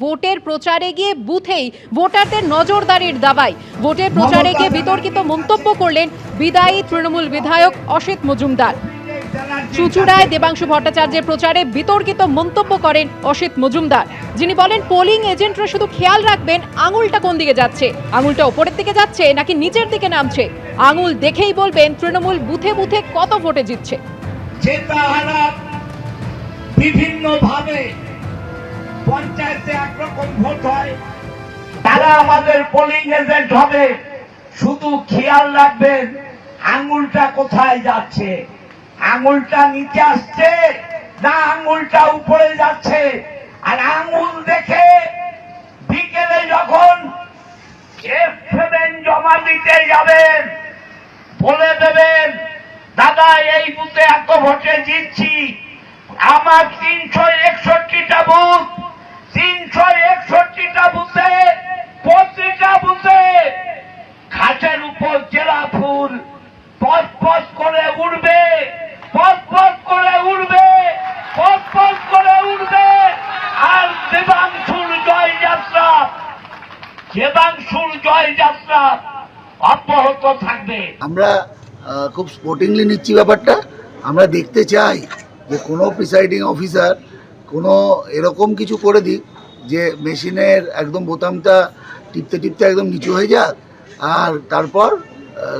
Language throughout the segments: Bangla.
ভোটের প্রচারে গিয়ে বুথেই ভোটারদের নজরদারির দাবায় ভোটের প্রচারে গিয়ে বিতর্কিত মন্তব্য করলেন বিদায়ী তৃণমূল বিধায়ক অসিত মজুমদার। চুঁচুড়ায় দেবাংশু ভট্টাচার্যের প্রচারে বিতর্কিত মন্তব্য করেন অসিত মজুমদার, যিনি বলেন পোলিং এজেন্টরা শুধু খেয়াল রাখবেন আঙুলটা কোন দিকে যাচ্ছে, আঙুলটা উপরের দিকে যাচ্ছে নাকি নিচের দিকে নামছে, আঙুল দেখেই বলবেন তৃণমূল বুথে বুথে কত ভোটে জিতছে। বিভিন্ন ভাবে পঞ্চায়েতে একরকম ভোট হয়, তারা আমাদের পোলিং এজেন্ট হবে, শুধু খেয়াল রাখবেন আঙুলটা কোথায় যাচ্ছে, আঙুলটা নিচে আসছে না আঙুলটা উপরে যাচ্ছে। আর আঙুল দেখে বিকেলে যখন F7 জমা দিতে যাবেন বলে দেবেন দাদা এই বুথে এত ভোটে জিতছি, আমার 361টা বুথ, 361টা বুথে প্রতিটা বুথে খাটের উপর জেলা ফুল পথ পথ করে উড়বে, পথ পথ করে উড়বে, পথ পথ করে উড়বে। আর দেবাংশুর জয়যাত্রা, দেবাংশুর জয়যাত্রা অব্যাহত থাকবে। আমরা খুব স্পোর্টিংলি নিচ্ছি ব্যাপারটা। আমরা দেখতে চাই যে কোনো প্রিসাইডিং অফিসার কোনো এরকম কিছু করে দিক যে মেশিনের একদম বোতামটা টিপতে টিপতে একদম নিচু হয়ে যাক আর তারপর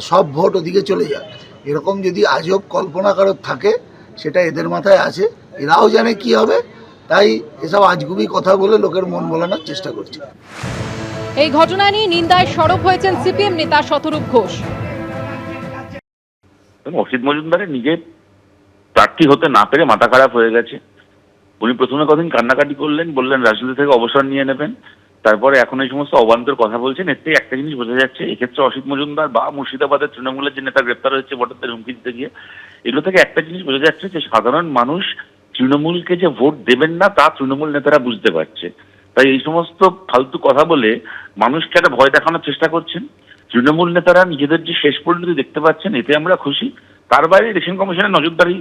সব ভোট ওদিকে চলে যাক। এরকম যদি আজব কল্পনা কারোর থাকে সেটা এদের মাথায় আছে, এরাও জানে কি হবে, তাই এসব আজগুবি কথা বলে লোকের মন ভোলানোর চেষ্টা করছে। এই ঘটনা নিয়ে নিন্দায় সরব হয়েছেন সিপিএম নেতা শতরূপ ঘোষ। অসিত মজুমদারের নিজে প্রার্থী হতে না পেরে মাথা খারাপ হয়ে গেছে। উনি প্রথমে কদিন কান্নাকাটি করলেন, বললেন রাজনীতি থেকে অবসর নিয়ে নেবেন, তারপরে এখন এই সমস্ত অবান্তর কথা বলছেন। এর থেকে একটা জিনিস বোঝা যাচ্ছে, এক্ষেত্রে অসিত মজুমদার বা মুর্শিদাবাদের তৃণমূলের যে নেতা গ্রেপ্তার হয়েছে ভোটারদের হুমকি দিতে গিয়ে, এগুলো থেকে একটা জিনিস বোঝা যাচ্ছে যে সাধারণ মানুষ তৃণমূলকে যে ভোট দেবেন না তা তৃণমূল নেতারা বুঝতে পারছে। তাই এই সমস্ত ফালতু কথা বলে মানুষকে একটা ভয় দেখানোর চেষ্টা করছেন। তৃণমূল নেতারা নিজেদের যে শেষ পরিণতি দেখতে পাচ্ছেন এতে আমরা খুশি। তার বাইরে ইলেকশন কমিশনের নজরদারি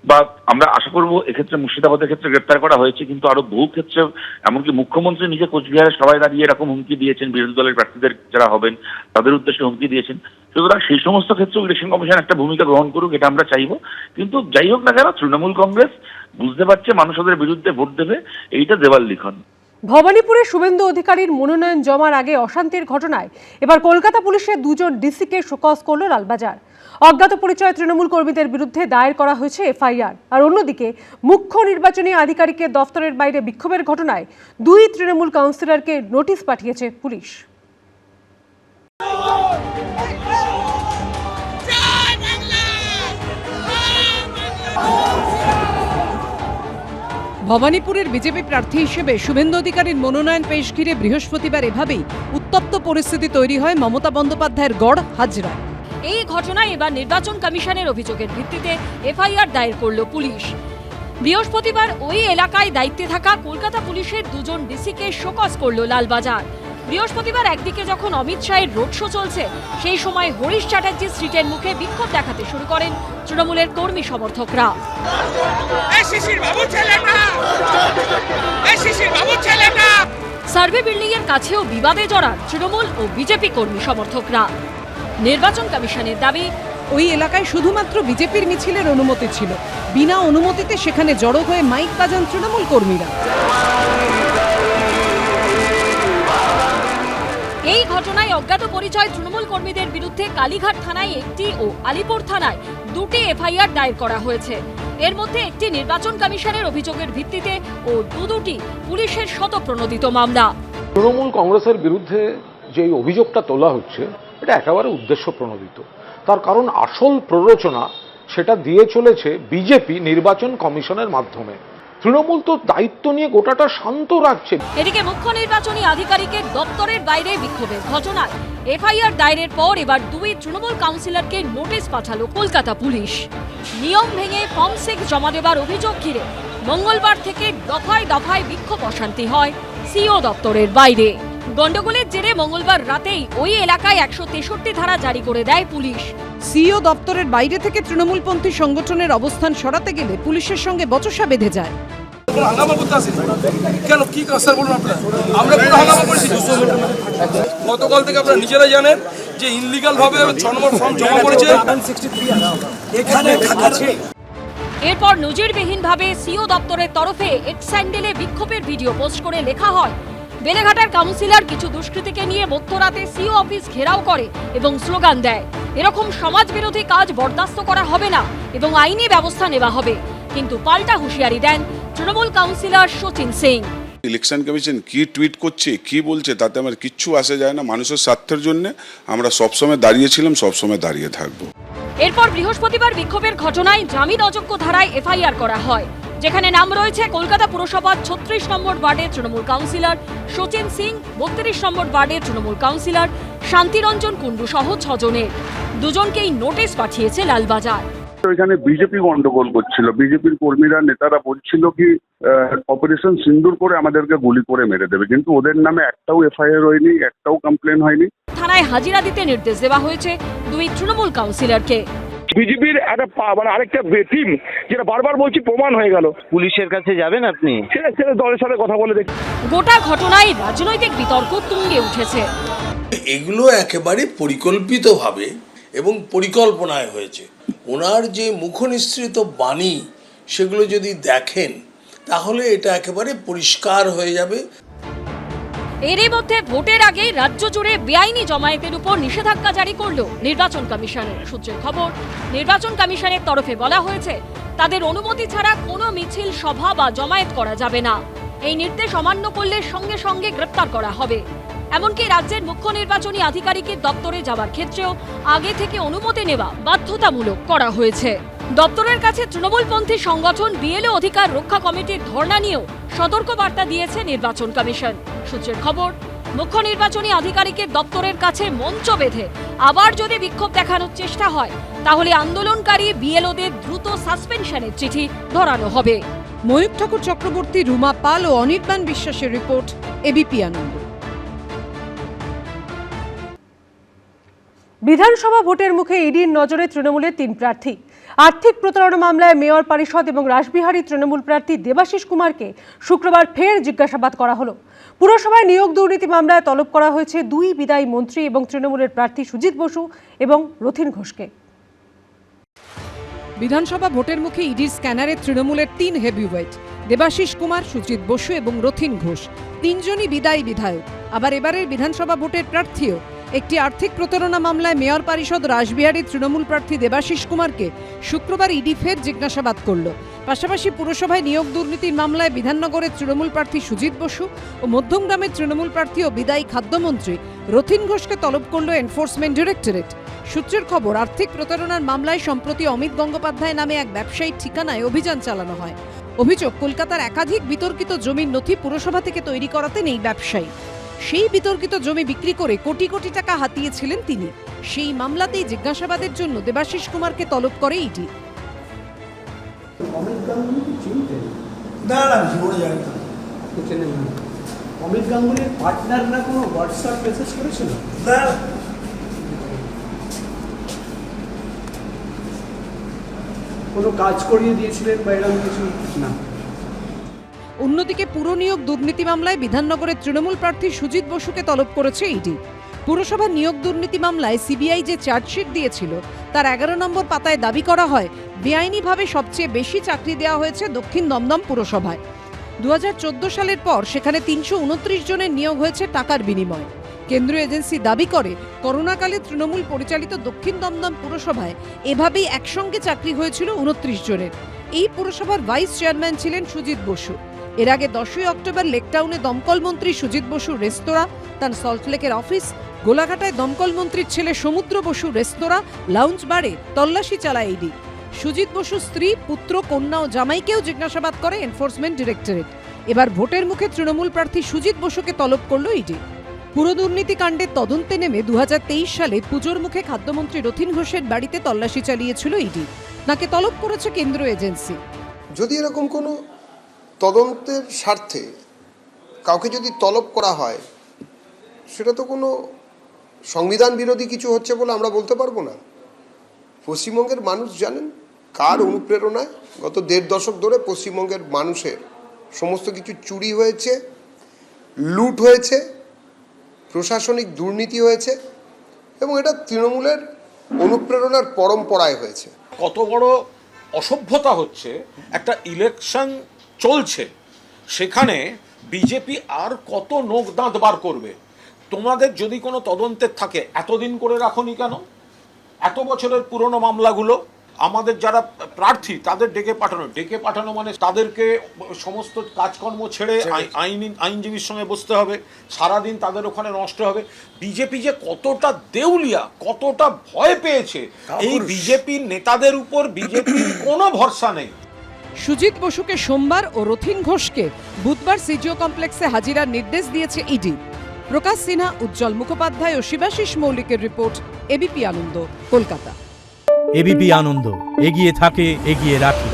বা আমরা আশা করবো এক্ষেত্রে মুর্শিদাবাদের ক্ষেত্রে গ্রেপ্তার করা হয়েছে, কিন্তু আরো বহু ক্ষেত্রে এমনকি মুখ্যমন্ত্রী নিজে কোচবিহারে সবাই দাঁড়িয়ে এরকম হুমকি দিয়েছেন, বিরোধী দলের প্রার্থীদের যারা হবেন তাদের উদ্দেশ্যে হুমকি দিয়েছেন। সুতরাং সেই সমস্ত ক্ষেত্রে ইলেকশন কমিশন একটা ভূমিকা গ্রহণ করুক, এটা আমরা চাইবো। কিন্তু যাই হোক না কেন তৃণমূল কংগ্রেস বুঝতে পারছে মানুষ ওদের বিরুদ্ধে ভোট দেবে, এইটা দেওয়াল লিখন। ভবানীপুরে শুভেন্দু অধিকারীর মনোনয়ন জমার আগে অশান্তির ঘটনায় এবার কলকাতা পুলিশের দুজন ডিসিকে শোকজ করল লালবাজার। অজ্ঞাত পরিচয় তৃণমূল কর্মীদের বিরুদ্ধে দায়ের করা হয়েছে এফআইআর। আর অন্যদিকে মুখ্য নির্বাচনী আধিকারিকের দফতরের বাইরে বিক্ষোভের ঘটনায় দুই তৃণমূল কাউন্সিলরকে নোটিশ পাঠিয়েছে পুলিশ। ভবানীপুরের বিজেপি প্রার্থী হিসেবে শুভেন্দু অধিকারীর মনোনয়ন পেশ ঘিরে বৃহস্পতিবার এভাবেই উত্তপ্ত পরিস্থিতি তৈরি হয় মমতা বন্দ্যোপাধ্যায়ের গড় হাজরা। এই ঘটনায় এবার নির্বাচন কমিশনের অভিযোগের ভিত্তিতে এফআইআর দায়ের করল পুলিশ। বৃহস্পতিবার ওই এলাকায় দায়িত্বে থাকা কলকাতা পুলিশের দুজন ডিসিকে শোকজ করল লালবাজার। বৃহস্পতিবার একদিকে যখন অমিত শাহের রোড শো চলছে, সেই সময় হরিশ চ্যাটার্জি স্ট্রিটের মুখে বিক্ষোভ দেখাতে শুরু করেন তৃণমূলের কর্মী সমর্থকরা। সার্ভে বিল্ডিং এর কাছেও বিবাদে জড়ান তৃণমূল ও বিজেপি কর্মী সমর্থকরা। নির্বাচন কমিশনের দাবি, ওই এলাকায় শুধুমাত্র বিজেপির মিছিলের অনুমতি ছিল, বিনা অনুমতিতে সেখানে জড়ো হয়ে মাইক বাজান তৃণমূল কর্মীরা। এই ঘটনায় অজ্ঞাত পরিচয় তৃণমূল কর্মীদের বিরুদ্ধে কালীঘাট থানায় একটি ও আলিপুর থানায় দুটি এফআইআর দায়ের করা হয়েছে। এর মধ্যে একটি নির্বাচন কমিশনের অভিযোগের ভিত্তিতে ও দুটি পুলিশের শতপ্রণোদিত মামলা। তৃণমূল কংগ্রেসের বিরুদ্ধে যে অভিযোগটা তোলা হচ্ছে এটা একেবারে উদ্দেশ্য প্রণোদিত। তার কারণ আসল প্ররোচনা সেটা দিয়ে চলেছে বিজেপি নির্বাচন কমিশনের মাধ্যমে। তৃণমূল তো দায়িত্ব নিয়ে গোটাটা শান্ত রাখছে। এদিকে মুখ্য নির্বাচনী আধিকারিকের দপ্তরের বাইরে বিক্ষোভের ঘটনায় এফআইআর দায়েরের পর এবার দুই তৃণমূল কাউন্সিলরকে নোটিশ পাঠালো কলকাতা পুলিশ। নিয়ম ভেঙে ফর্ম 6 জমা দেবার অভিযোগ ঘিরে মঙ্গলবার থেকে দফায় দফায় বিক্ষোভ অশান্তি হয় সিও দপ্তরের বাইরে। গন্ডগোলের জেরে মঙ্গলবার রাতেই ওই এলাকায় 163 ধারা জারি করে দেয় পুলিশ। সিও দপ্তরের বাইরে থেকে তৃণমূলপন্থী সংগঠনের অবস্থান সরাতে গেলে পুলিশের সঙ্গে বচসা বেঁধে যায়। কোনো হাঙ্গামা করতে আসেনি কেন, কি স্যার বলুন আপনারা, আমরা কোনো হাঙ্গামা করেছি? গতকাল থেকে আপনারা নিজেরাই জানেন যে ইনলিগাল ভাবে 6 নম্বর ফর্ম জমা করেছে এখানে। এরপর নজিরবিহীনভাবে সিও দপ্তরের তরফে এক্স স্যান্ডেলে বিক্ষোভের ভিডিও পোস্ট করে লেখা হয়, বেলেঘাটার কাউন্সিলর কিছু দুষ্কৃতীকে নিয়ে মধ্যরাতে সিও অফিস ঘেরাও করে এবং স্লোগান দেয়, এরকম সমাজ বিরোধী কাজ বরদাস্ত করা হবে না এবং আইনি ব্যবস্থা নেওয়া হবে। কিন্তু পাল্টা হুঁশিয়ারি দেন Trinamool councillor Sachin Singh. Election commission কি টুইট করছে, কি বলছে, তাতে আমার কিচ্ছু আসে যায় না। মানুষের স্বার্থের জন্য আমরা সবসময় দাঁড়িয়েছিলাম, সবসময় দাঁড়িয়ে থাকবো। এরপর বৃহস্পতিবার বিক্ষোভের ঘটনায় জামিন অযোগ্য ধারায় এফআইআর করা হয়, যেখানে নাম রয়েছে কলকাতা পুরসভার 36 নম্বর ওয়ার্ডের তৃণমূল কাউন্সিলর সচিন সিং, 32 নম্বর ওয়ার্ডের তৃণমূল কাউন্সিলর শান্তিরঞ্জন কুণ্ডু সহ 6 জনের। দুজনকেই নোটিশ পাঠিয়েছে লালবাজার। এখানে বিজেপি গন্ডগোল করছিল, বিজেপির কর্মীরা নেতারা বলছিল কি অপারেশন সিন্দুর করে আমাদেরকে গুলি করে মেরে দেবে, কিন্তু ওদের নামে একটাও এফআইআর হয়নি, একটাও কমপ্লেন হয়নি। থানায় হাজিরা দিতে নির্দেশ দেওয়া হয়েছে 2 তৃণমূল কাউন্সিলরকে। বিজেপির একটা আরেকটা টিম যেটা বারবার বলছি প্রমাণ হয়ে গেল। পুলিশের কাছে যাবেন আপনি? সেটা দলের সাথে কথা বলে দেখি। গোটা ঘটনায় রাজনৈতিক বিতর্ক তুঙ্গে উঠেছে। এগুলো একেবারে পরিকল্পিতভাবে এবং পরিকল্পনায় হয়েছে। ওনার যে মুখনিসৃত বাণী সেগুলো যদি দেখেন তাহলে এটা একেবারে পরিষ্কার হয়ে যাবে। এরই মধ্যে ভোটের আগে রাজ্য জুড়ে বেআইনি জমায়েতের উপর নিষেধাজ্ঞা জারি করল নির্বাচন কমিশনের সূত্রের খবর। নির্বাচন কমিশনের তরফে বলা হয়েছে, তাদের অনুমতি ছাড়া কোনো মিছিল, সভা বা জমায়েত করা যাবে না। এই নির্দেশ অমান্য করলে সঙ্গে সঙ্গে গ্রেপ্তার করা হবে। এমনকি রাজ্যের মুখ্য নির্বাচনী আধিকারিকের দপ্তরে যাওয়ার ক্ষেত্রেও আগে থেকে অনুমতি নেওয়া বাধ্যতামূলক করা হয়েছে। দপ্তরের কাছে তৃণমূলপন্থী সংগঠন বিএলও অধিকার রক্ষা কমিটির ধর্ণা নিয়েও সতর্ক বার্তা দিয়েছে নির্বাচন কমিশন। সূত্রের খবর, মুখ্য নির্বাচনী আধিকারিকের দপ্তরের কাছে মঞ্চ বেঁধে আবার যদি বিক্ষোভ দেখানোর চেষ্টা হয় তাহলে আন্দোলনকারী বিএলওদের দ্রুত সাসপেনশনের চিঠি ধরানো হবে। ময়ূর ঠাকুর চক্রবর্তী, রুমা পাল ও অনির্বাণ বিশ্বাসের রিপোর্ট, এবিপি আনন্দ। বিধানসভা ভোটের মুখে ইডির নজরে তৃণমূলের 3 প্রার্থী। আর্থিক প্রতারণা মামলায় মেয়র পরিষদ এবং রাসবিহারী তৃণমূল প্রার্থী দেবাশিস কুমারকে শুক্রবার ফের জিজ্ঞাসাবাদ করা হলো। পুরসভায় নিয়োগ দুর্নীতি মামলায় তলব করা হয়েছে 2 বিদায়ী মন্ত্রী এবং তৃণমূলের প্রার্থী সুজিত বসু এবং রথিন ঘোষকে। বিধানসভা ভোটের মুখে ইডির স্ক্যানারে তৃণমূলের 3 হেভিওয়েট, দেবাশিস কুমার, সুজিত বসু এবং রথিন ঘোষ, 3 জনই বিদায়ী বিধায়ক। আবার এবারের বিধানসভা ভোটের প্রার্থীও। একটি আর্থিক প্রতারণা মামলায় মেয়র পরিষদ রাসবিহারী তৃণমূল প্রার্থী দেবাশিস কুমারকে শুক্রবার ইডি ফের জিজ্ঞাসাবাদ করল। পাশাপাশি পুরসভায় নিয়োগ দুর্নীতির মামলায় বিধাননগরের তৃণমূল প্রার্থী সুজিত বসু ও মধ্যমগ্রামের তৃণমূল প্রার্থী ও বিদায়ী খাদ্যমন্ত্রী রথিন ঘোষকে তলব করল এনফোর্সমেন্ট ডিরেক্টরেট। সূত্রের খবর, আর্থিক প্রতারণার মামলায় সম্প্রতি অমিত গঙ্গোপাধ্যায় নামে এক ব্যবসায়ীর ঠিকানায় অভিযান চালানো হয়। অভিযোগ, কলকাতার একাধিক বিতর্কিত জমির নথি পুরসভা থেকে তৈরি করাতেন এই ব্যবসায়ী। সেই বিতর্কিত জমি বিক্রি করে কোটি কোটি টাকা হাতিয়েছিলেন তিনি। সেই মামলাতেই জিজ্ঞাসাবাদের জন্য দেবাশিস কুমারকে তলব করে ইডি। অমিত গাঙ্গুলির পার্টনাররা কোনো হোয়াটসঅ্যাপ মেসেজ করেছিল? না, কোনো কাজ করিয়ে দিয়েছিলেন বা এরকম কিছু না। অন্যদিকে পুর নিয়োগ দুর্নীতি মামলায় বিধাননগরের তৃণমূল প্রার্থী সুজিত বসুকে তলব করেছে ইডি। পুরসভার নিয়োগ দুর্নীতি মামলায় সিবিআই যে চার্জশিট দিয়েছিল তার 11 নম্বর পাতায় দাবি করা হয়, বেআইনিভাবে সবচেয়ে বেশি চাকরি দেওয়া হয়েছে দক্ষিণ দমদম পুরসভায়। 2014 সালের পর সেখানে 329 জনের নিয়োগ হয়েছে টাকার বিনিময়ে। কেন্দ্রীয় এজেন্সি দাবি করে, করোনাকালে তৃণমূল পরিচালিত দক্ষিণ দমদম পুরসভায় এভাবেই একসঙ্গে চাকরি হয়েছিল 29 জনের। এই পুরসভার ভাইস চেয়ারম্যান ছিলেন সুজিত বসু। এর আগে 10ই অক্টোবর লেকটাউনে দমকল মন্ত্রী সুজিত বসুর রেস্তোরাঁ, তার সল্টলেকের অফিস, গোলাঘাটায় দমকল মন্ত্রীর ছেলে সমুদ্র বসু রেস্তোরাঁ, লাউঞ্জ বারে তল্লাশি চালায় ইডি। সুজিত বসুর স্ত্রী, পুত্র, কন্যা ও জামাইকেও জিজ্ঞাসাবাদ করে এনফোর্সমেন্ট ডিরেক্টরেট। এবার ভোটের মুখে তৃণমূল প্রার্থী সুজিত বসুকে তলব করল ইডি। পুরো দুর্নীতি কাণ্ডের তদন্তে নেমে 2023 সালে পুজোর মুখে খাদ্যমন্ত্রী রথিন ঘোষের বাড়িতে তল্লাশি চালিয়েছিল ইডি। তাকে তলব করেছে কেন্দ্রীয় এজেন্সি। যদি এরকম কোনো তদন্তের স্বার্থে কাউকে যদি তলব করা হয়, সেটা তো কোনো সংবিধান বিরোধী কিছু হচ্ছে বলে আমরা বলতে পারবো না। পশ্চিমবঙ্গের মানুষ জানেন কার অনুপ্রেরণায় গত 1.5 দশক ধরে পশ্চিমবঙ্গের মানুষের সমস্ত কিছু চুরি হয়েছে, লুট হয়েছে, প্রশাসনিক দুর্নীতি হয়েছে এবং এটা তৃণমূলের অনুপ্রেরণার পরম্পরায় হয়েছে। কত বড় অসভ্যতা হচ্ছে, একটা ইলেকশন চলছে, সেখানে বিজেপি আর কত নোক দাঁত বার করবে? তোমাদের যদি কোনো তদন্তের থাকে এতদিন করে রাখোনি কেন? এত বছরের পুরনো মামলাগুলো আমাদের যারা প্রার্থী তাদের ডেকে পাঠানো মানে তাদেরকে সমস্ত কাজকর্ম ছেড়ে আইনজীবীর সঙ্গে বসতে হবে, সারাদিন তাদের ওখানে নষ্ট হবে। বিজেপি যে কতটা দেউলিয়া, কতটা ভয় পেয়েছে এই বিজেপির নেতাদের উপর, বিজেপির কোনো ভরসা নেই। সুজিত বসুকে সোমবার ও রথিন ঘোষকে বুধবার সিজিও কমপ্লেক্সে হাজিরার নির্দেশ দিয়েছে ইডি। প্রকাশ সিনহা, উজ্জ্বল মুখোপাধ্যায় ও শিবাশিস মৌলিকের রিপোর্ট, এবিপি আনন্দ, কলকাতা। এবিপি আনন্দ, এগিয়ে থাকে, এগিয়ে রাখে।